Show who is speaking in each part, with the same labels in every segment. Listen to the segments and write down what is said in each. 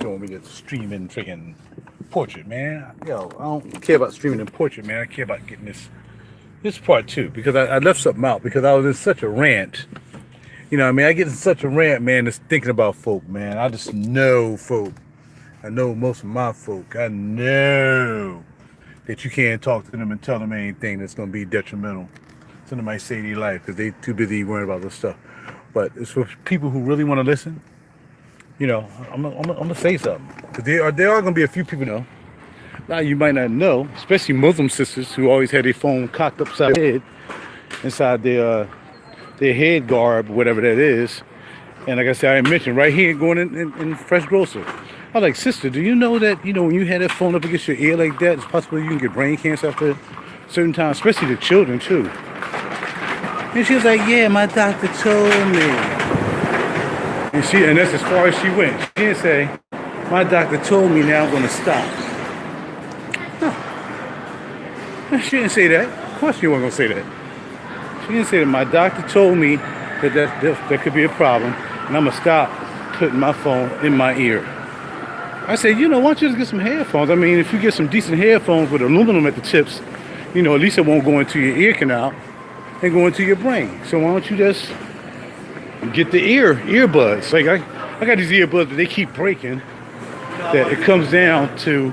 Speaker 1: you want me to stream in freaking portrait, man. Yo, I don't care about streaming in portrait, man. I care about getting this part too, because I left something out because I was in such a rant. You know what I mean? I get in such a rant, man, just thinking about folk, man. I just know folk. I know most of my folk. I know that you can't talk to them and tell them anything that's going to be detrimental to them might say their life because they too busy worrying about this stuff. But it's for people who really want to listen. You know, I'm gonna say something. Because there are going to be a few people, now you might not know, especially Muslim sisters who always had their phone cocked upside their head, inside their head garb, whatever that is. And like I said, I mentioned right here going in Fresh Grocer. I was like, sister, do you know that, when you had that phone up against your ear like that, it's possible you can get brain cancer after certain times, especially the children too. And she was like, yeah, my doctor told me. And that's as far as she went. She didn't say, my doctor told me, now I'm going to stop. No. She didn't say that. Of course she wasn't going to say that. She didn't say that my doctor told me that could be a problem, and I'm going to stop putting my phone in my ear. I said, why don't you just get some headphones? I mean, if you get some decent headphones with aluminum at the tips, at least it won't go into your ear canal and go into your brain. So why don't you just get the earbuds? Like I got these earbuds, but they keep breaking. That it comes down to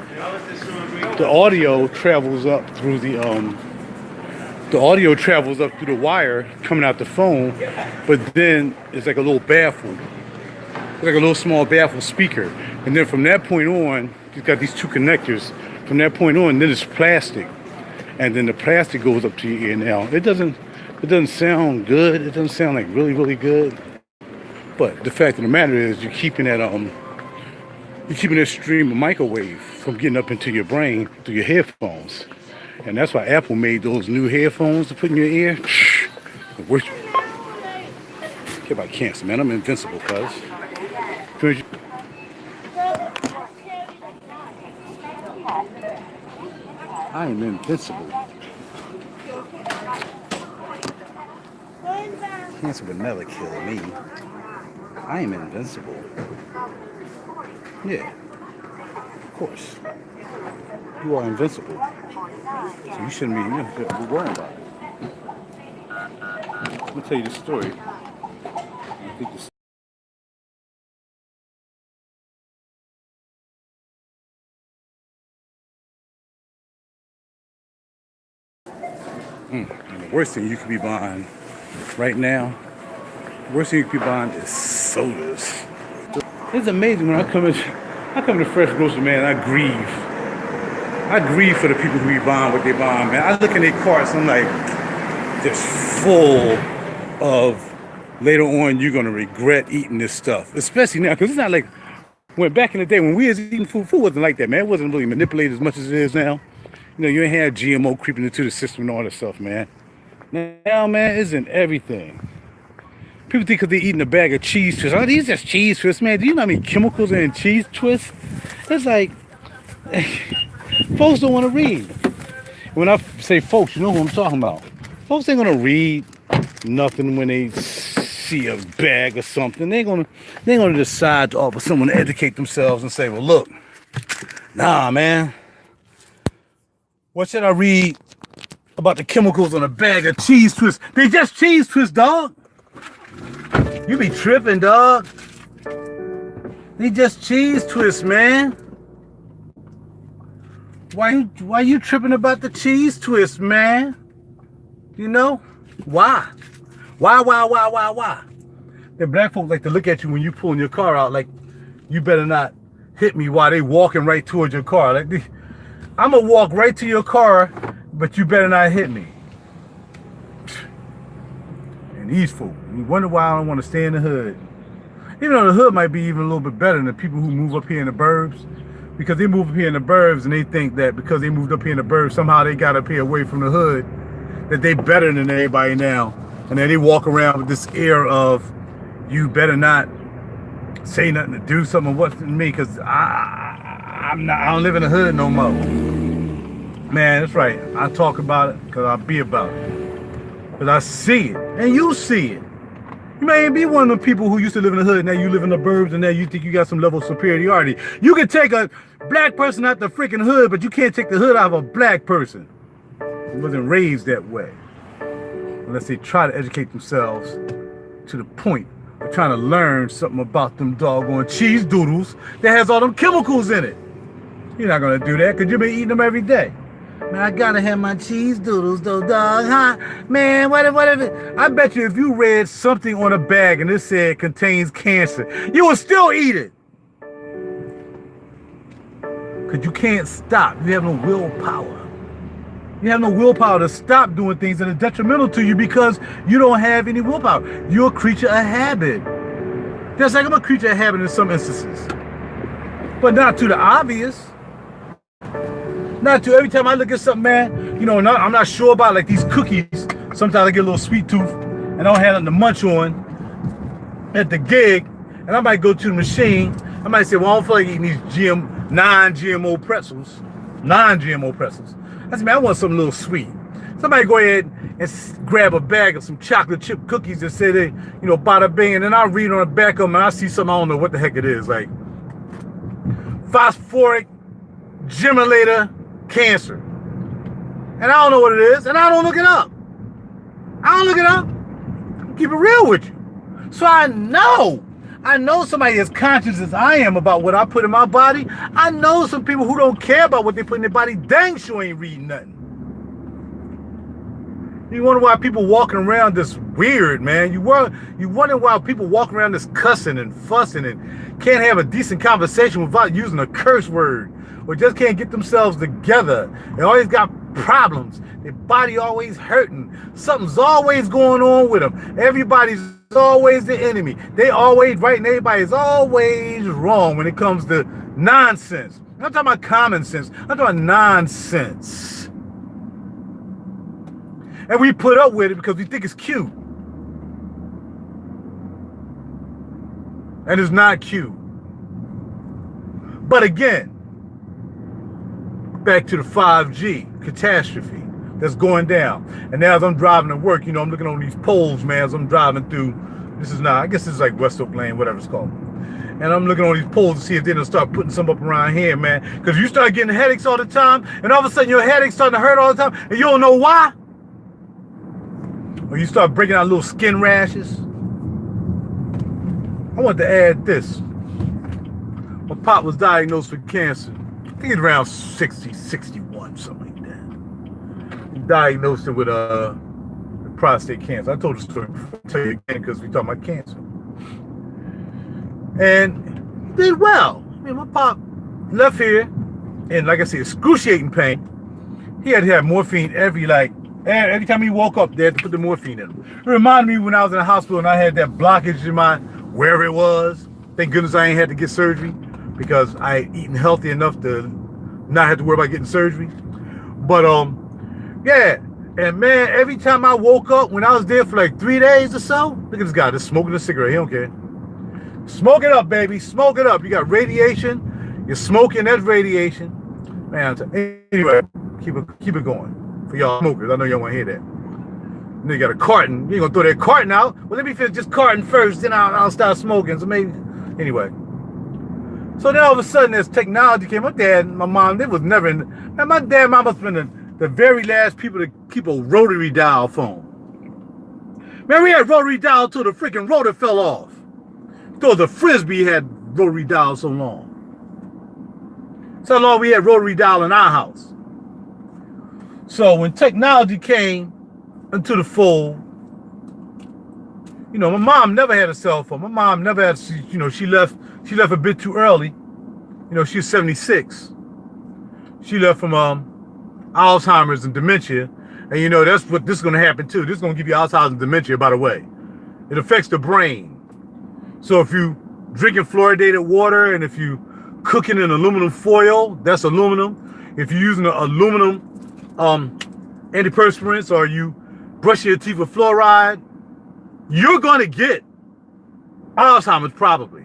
Speaker 1: the audio travels up through the wire coming out the phone, but then it's like a little baffle. It's like a little small baffle speaker. And then from that point on, you've got these two connectors. From that point on, then it's plastic. And then the plastic goes up to your ear now. It doesn't sound good. It doesn't sound like really, really good. But the fact of the matter is you're keeping that stream of microwave from getting up into your brain through your headphones. And that's why Apple made those new headphones to put in your ear. I care about cancer, man. I'm invincible, cuz. I am invincible. Cancer would never kill me. I am invincible. Yeah, of course. You are invincible. So you shouldn't be worrying about it. Let me tell you the story. I think this. And the worst thing you could be buying right now, the worst thing you could be buying is sodas. It's amazing when I come to Fresh Grocery, man, I grieve. I grieve for the people who be buying what they buying, man. I look in their carts and I'm like, just full of, later on you're going to regret eating this stuff. Especially now, because it's not like, when back in the day when we was eating food wasn't like that, man. It wasn't really manipulated as much as it is now. You ain't had GMO creeping into the system and all that stuff, man. Now, man, it's in everything. People think because they're eating a bag of cheese twists. Oh, these just cheese twists, man. Do you know how many chemicals are in cheese twists? It's like, folks don't want to read. When I say folks, you know who I'm talking about. Folks ain't going to read nothing when they see a bag or something. They're gonna decide to offer someone to educate themselves and say, well, look, nah, man. What should I read about the chemicals on a bag of cheese twists? They just cheese twists, dog. You be tripping, dog. They just cheese twists, man. Why you tripping about the cheese twists, man? Why? Why? The black folks like to look at you when you pulling your car out like you better not hit me while they walking right towards your car. Like I'm gonna walk right to your car, but you better not hit me. And these folks, you wonder why I don't want to stay in the hood. Even though the hood might be even a little bit better than the people who move up here in the burbs. Because they move up here in the burbs and they think that because they moved up here in the burbs, somehow they got up here away from the hood, that they better than everybody now. And then they walk around with this air of, you better not say nothing to do something what to me, because I don't live in the hood no more. Man, that's right. I talk about it because I be about it. Because I see it. And you see it. You may be one of the people who used to live in the hood, now you live in the burbs, and now you think you got some level of superiority. You can take a black person out the freaking hood, but you can't take the hood out of a black person who wasn't raised that way. Unless they try to educate themselves to the point of trying to learn something about them doggone cheese doodles that has all them chemicals in it. You're not gonna do that because you've been eating them every day. Man, I gotta have my cheese doodles though, dog, huh? Man, what if I bet you if you read something on a bag and it said contains cancer, you would still eat it. Because you can't stop. You have no willpower. You have no willpower to stop doing things that are detrimental to you because you don't have any willpower. You're a creature of habit. Just like I'm a creature of habit in some instances. But not to the obvious. Not to every time I look at something, man, you know, I'm not sure about like these cookies. Sometimes I get a little sweet tooth and I don't have nothing to munch on at the gig. And I might go to the machine. I might say, well, I don't feel like eating these non-GMO pretzels. Non-GMO pretzels. I said, man, I want something a little sweet. Somebody go ahead and grab a bag of some chocolate chip cookies and say they, you know, bada bing. And then I read on the back of them and I see something, I don't know what the heck it is. Like phosphoric gemulator cancer. And I don't know what it is. And I don't look it up. I don't look it up. Keep it real with you. So I know somebody as conscious as I am about what I put in my body. I know some people who don't care about what they put in their body. Dang sure ain't reading nothing. You wonder why people walking around this weird, man. You wonder why people walking around this cussing and fussing and can't have a decent conversation without using a curse word. Or just can't get themselves together. They always got problems. Their body always hurting. Something's always going on with them. Everybody's always the enemy. They always right and everybody's always wrong when it comes to nonsense. I'm not talking about common sense. I'm talking about nonsense. And we put up with it because we think it's cute. And it's not cute. But again, back to the 5G catastrophe that's going down. And now as I'm driving to work, you know, I'm looking on these poles, man, as I'm driving through, I guess this is like West Oak Lane, whatever it's called. And I'm looking on these poles to see if they're gonna start putting some up around here, man. Because you start getting headaches all the time, and all of a sudden your headache's starting to hurt all the time, and you don't know why. Or you start breaking out little skin rashes. I want to add this. My pop was diagnosed with cancer. I think it's around 60, 61, something like that. He diagnosed it with prostate cancer. I told the story before. I'll tell you again because we talking about cancer. And he did well. I mean, my pop left here in, like I said, excruciating pain. He had to have morphine every time he woke up, they had to put the morphine in him. It reminded me when I was in the hospital and I had that blockage in my, wherever it was. Thank goodness I ain't had to get surgery, because I had eaten healthy enough to not have to worry about getting surgery. But yeah, and man, every time I woke up, when I was there for like 3 days or so, look at this guy just smoking a cigarette. He don't care. Smoke it up, baby. Smoke it up. You got radiation. You're smoking. That's radiation. Man, anyway, keep it going for y'all smokers. I know y'all want to hear that. And then you got a carton. You ain't gonna throw that carton out. Well, let me finish this carton first, then I'll start smoking. So maybe anyway. So then all of a sudden, as technology came, my dad and my mom, they was never in. Man, my dad and mom must have been the very last people to keep a rotary dial phone. Man, we had rotary dial till the freaking rotor fell off. Though the Frisbee had rotary dial so long. So long we had rotary dial in our house. So when technology came into the fold, you know, my mom never had a cell phone. My mom never had, you know, she left a bit too early. You know, she's 76. She left from Alzheimer's and dementia. And you know, that's what this is going to happen too. This is going to give you Alzheimer's and dementia, by the way. It affects the brain. So if you drinking fluoridated water and if you cooking in aluminum foil, that's aluminum. If you're using an aluminum antiperspirants or you brushing your teeth with fluoride, you're going to get Alzheimer's probably.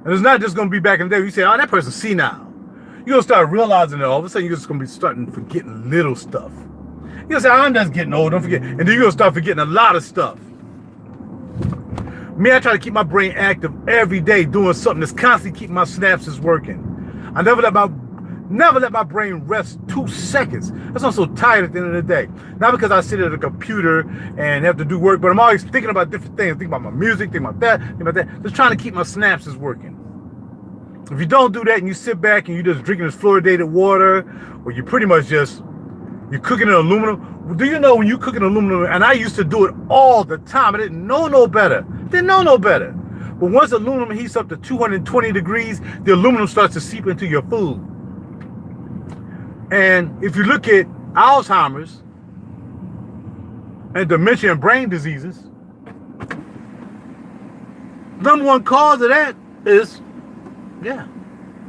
Speaker 1: And it's not just going to be back in the day. You say, oh, that person's senile. You're going to start realizing that all of a sudden you're just going to be starting forgetting little stuff. You're going to say, I'm just getting old, don't forget. And then you're going to start forgetting a lot of stuff. Me, I try to keep my brain active every day, doing something that's constantly keeping my synapses working. I never let my brain rest 2 seconds. That's why I'm so tired at the end of the day. Not because I sit at a computer and have to do work, but I'm always thinking about different things. Thinking about my music, thinking about that. Just trying to keep my synapses working. If you don't do that and you sit back and you're just drinking this fluoridated water, or you pretty much just, you're cooking in aluminum. Do you know when you cook in aluminum, and I used to do it all the time, I didn't know no better. But once aluminum heats up to 220 degrees, the aluminum starts to seep into your food. And if you look at Alzheimer's and dementia and brain diseases, number one cause of that is,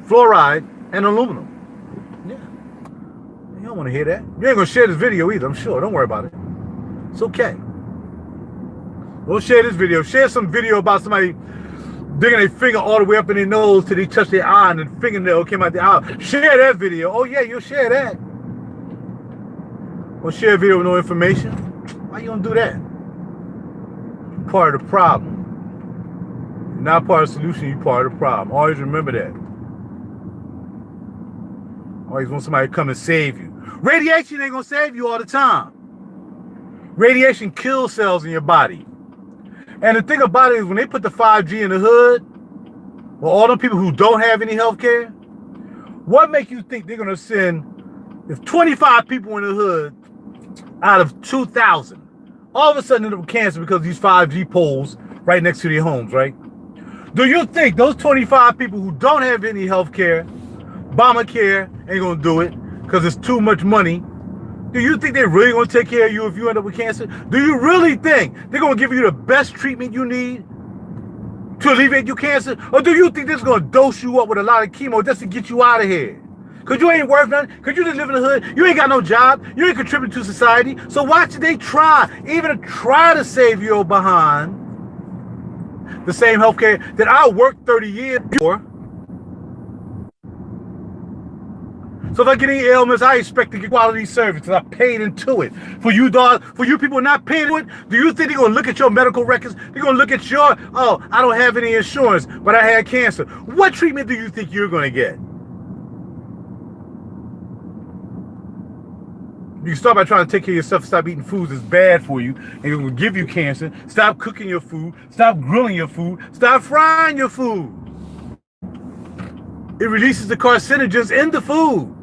Speaker 1: fluoride and aluminum. You don't want to hear that. You ain't going to share this video either, I'm sure. Don't worry about it. It's okay. Don't share this video. Share some video about somebody digging their finger all the way up in their nose till they touch their eye and the fingernail came out the eye. Share that video. Oh, yeah, you'll share that. Or share a video with no information. Why you don't do that? You're part of the problem. You're not part of the solution, you're part of the problem. Always remember that. Always want somebody to come and save you. Radiation ain't gonna save you all the time. Radiation kills cells in your body. And the thing about it is when they put the 5G in the hood, well, all the people who don't have any health care, what makes you think they're gonna send, if 25 people in the hood out of 2,000, all of a sudden end up with cancer because of these 5G poles right next to their homes, right? Do you think those 25 people who don't have any health care, Obamacare ain't gonna do it because it's too much money? Do you think they're really gonna take care of you if you end up with cancer? Do you really think they're gonna give you the best treatment you need to alleviate your cancer? Or do you think they're just gonna dose you up with a lot of chemo just to get you out of here? Because you ain't worth nothing, because you just live in the hood, you ain't got no job, you ain't contributing to society. So why should they try, even to try to save your behind the same healthcare that I worked 30 years for? So if I get any ailments, I expect to get quality service because I paid into it. For you, dog, for you people not paying into it, do you think they're going to look at your medical records? They're going to look at your, oh, I don't have any insurance, but I had cancer. What treatment do you think you're going to get? You start by trying to take care of yourself, stop eating foods that's bad for you, and it will give you cancer. Stop cooking your food, stop grilling your food, stop frying your food. It releases the carcinogens in the food.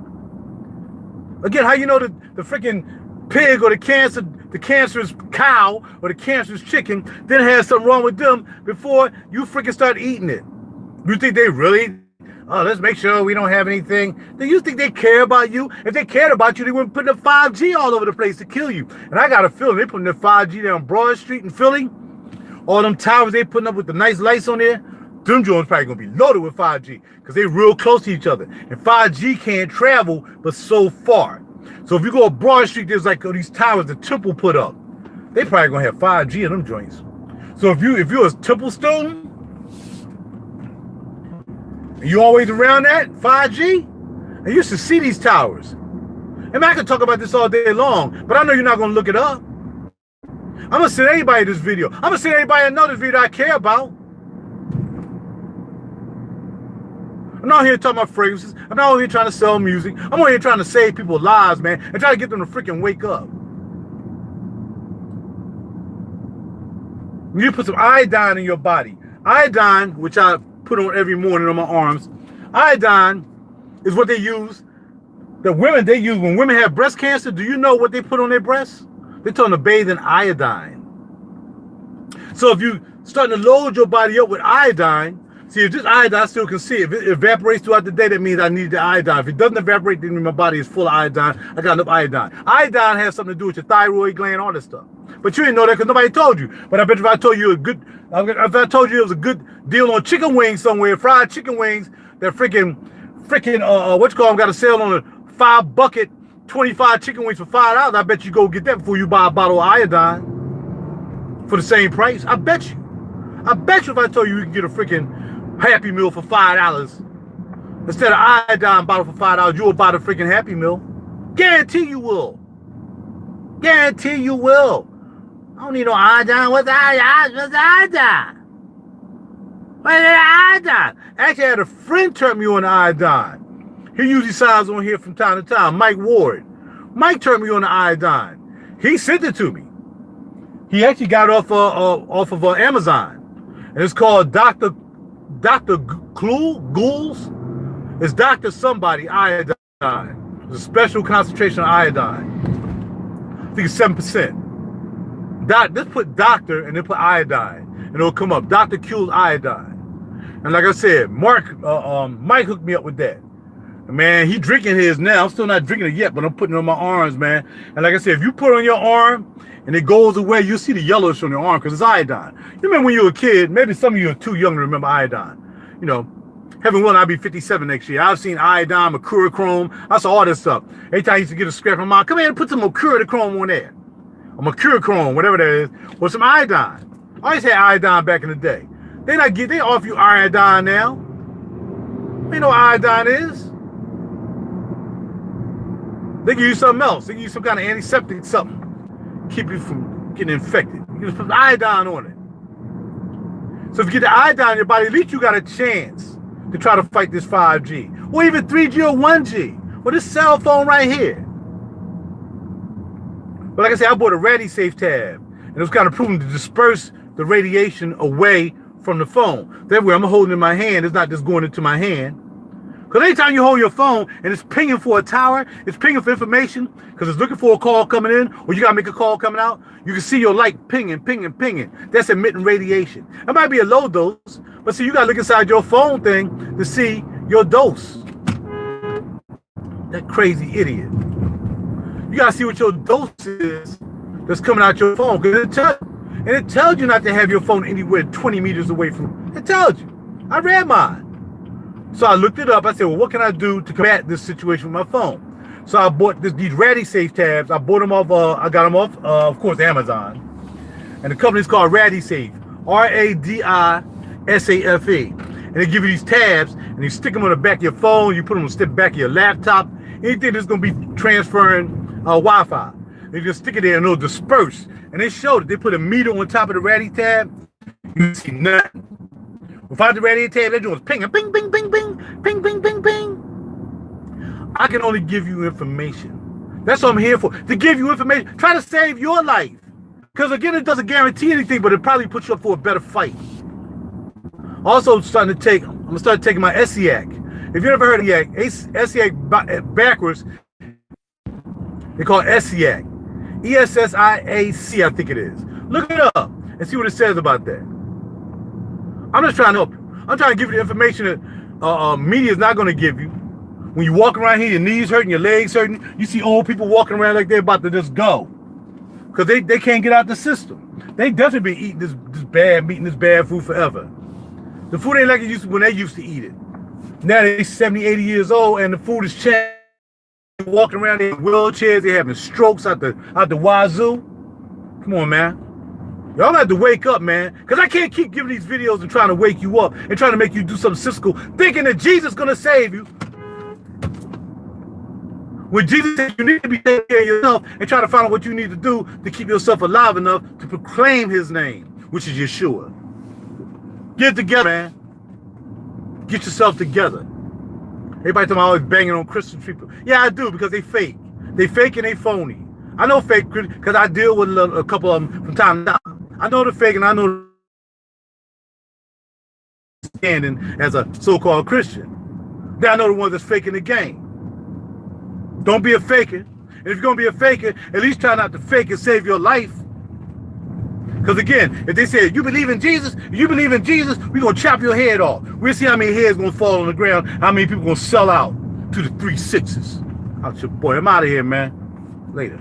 Speaker 1: Again, how you know the freaking pig or the cancerous cow or the cancerous chicken then has something wrong with them before you freaking start eating it? You think they really, oh, let's make sure we don't have anything? Do you think they care about you? If they cared about you, they wouldn't put the 5G all over the place to kill you. And I got a feeling they putting the 5G down Broad Street in Philly. All them towers they putting up with the nice lights on there. Them joints probably gonna be loaded with 5G because they're real close to each other. And 5G can't travel but so far. So if you go up Broad Street, there's like these towers the Temple put up. They probably gonna have 5G in them joints. So if you're a Temple student, and you always around that 5G, and you used to see these towers. And I could talk about this all day long, but I know you're not gonna look it up. I'm gonna send anybody this video. I'm gonna send anybody another video I care about. I'm not here talking about fragrances. I'm not here trying to sell music. I'm here trying to save people's lives, man, and try to get them to freaking wake up. You need to put some iodine in your body. Iodine, which I put on every morning on my arms. Iodine is what they use. The women they use when women have breast cancer. Do you know what they put on their breasts? They tell them to bathe in iodine. So if you starting to load your body up with iodine, see, if this iodine I still can see, if it evaporates throughout the day, that means I need the iodine. If it doesn't evaporate, then my body is full of iodine. I got enough iodine. Iodine has something to do with your thyroid gland, all this stuff. But you didn't know that because nobody told you. But I bet if I told you if I told you it was a good deal on chicken wings somewhere, fried chicken wings, that freaking what you call them, got a sale on a 5-bucket 25 chicken wings for $5. I bet you go get that before you buy a bottle of iodine for the same price. I bet you. I bet you if I told you can get a freaking Happy Meal for $5 instead of iodine bottle for $5, you will buy the freaking Happy Meal. Guarantee you will. Guarantee you will. I don't need no iodine. What's iodine? What's iodine? Iodine. Actually, I had a friend turn me on the iodine. He usually signs on here from time to time. Mike Ward. Mike turned me on the iodine. He sent it to me. He actually got it off of Amazon, and it's called Dr. Ghouls. It's Dr. Somebody iodine. It's a special concentration of iodine. I think it's 7%. Just put doctor and then put iodine, and it'll come up. Dr. Q's iodine. And like I said, Mike hooked me up with that. Man, he drinking his now. I'm still not drinking it yet, but I'm putting it on my arms, man. And like I said, if you put it on your arm and it goes away, you'll see the yellowish on your arm because it's iodine. You remember when you were a kid, maybe some of you are too young to remember iodine. You know, heaven willing, I'll be 57 next year. I've seen iodine, mercurochrome. I saw all this stuff. Every time I used to get a scratch from my mom, come here and put some mercurochrome on there. Or mercurochrome, whatever that is, or some iodine. I always had iodine back in the day. They offer you iodine now. They know what iodine is. They give you something else. They give you some kind of antiseptic something. Keep you from getting infected. You just put iodine on it. So if you get the iodine in your body, at least you got a chance to try to fight this 5G. Or even 3G or 1G. Or this cell phone right here. But like I said, I bought a RaDiSafe tab. And it was kind of proven to disperse the radiation away from the phone. That way I'm holding it in my hand. It's not just going into my hand. Because anytime you hold your phone and it's pinging for a tower, it's pinging for information, because it's looking for a call coming in, or you got to make a call coming out, you can see your light pinging, pinging, pinging. That's emitting radiation. It might be a low dose, but see, you got to look inside your phone thing to see your dose. That crazy idiot. You got to see what your dose is that's coming out your phone, because it tells you not to have your phone anywhere 20 meters away from. It tells you. I read mine. So I looked it up. I said, well, what can I do to combat this situation with my phone? So I bought these RaDiSafe tabs. I bought them off, I got them off, of course, Amazon. And the company's called RaDiSafe, RaDiSafe. And they give you these tabs, and you stick them on the back of your phone. You put them on the back of your laptop. Anything that's going to be transferring Wi-Fi. You just stick it there, and it'll disperse. And they showed it. They put a meter on top of the Radi tab. You see nothing. Without the radio tab, they're doing ping, ping, ping, ping, ping, ping, ping, ping, ping. I can only give you information. That's what I'm here for, to give you information. Try to save your life. Because again, it doesn't guarantee anything, but it probably puts you up for a better fight. Also, I'm going to start taking my ESSIAC. If you ever heard of ESSIAC backwards, they call it ESSIAC. ESSIAC, I think it is. Look it up and see what it says about that. I'm just trying to help you. I'm trying to give you the information that media is not going to give you. When you walk around here, your knees hurting, your legs hurting, you see old people walking around like they're about to just go. Because they can't get out the system. They definitely been eating this bad meat and this bad food forever. The food ain't like it used to when they used to eat it. Now they're 70, 80 years old and the food is changed. They're walking around in wheelchairs, they're having strokes out the wazoo. Come on, man. Y'all have to wake up, man. Because I can't keep giving these videos and trying to wake you up and trying to make you do something cynical, thinking that Jesus is going to save you. When Jesus said you need to be taking care of yourself and try to find out what you need to do to keep yourself alive enough to proclaim his name, which is Yeshua. Get it together, man. Get yourself together. Everybody tell me I'm always banging on Christian people. Yeah, I do, because they fake. They fake and they phony. I know fake because I deal with a couple of them from time to time. I know the fake and I know standing as a so-called Christian. Then I know the ones that's faking the game. Don't be a faker. And if you're going to be a faker, at least try not to fake and save your life. Because again, if they say, you believe in Jesus, we're going to chop your head off. We'll see how many heads going to fall on the ground, how many people going to sell out to the 3 6s. Out your boy. I'm out of here, man. Later.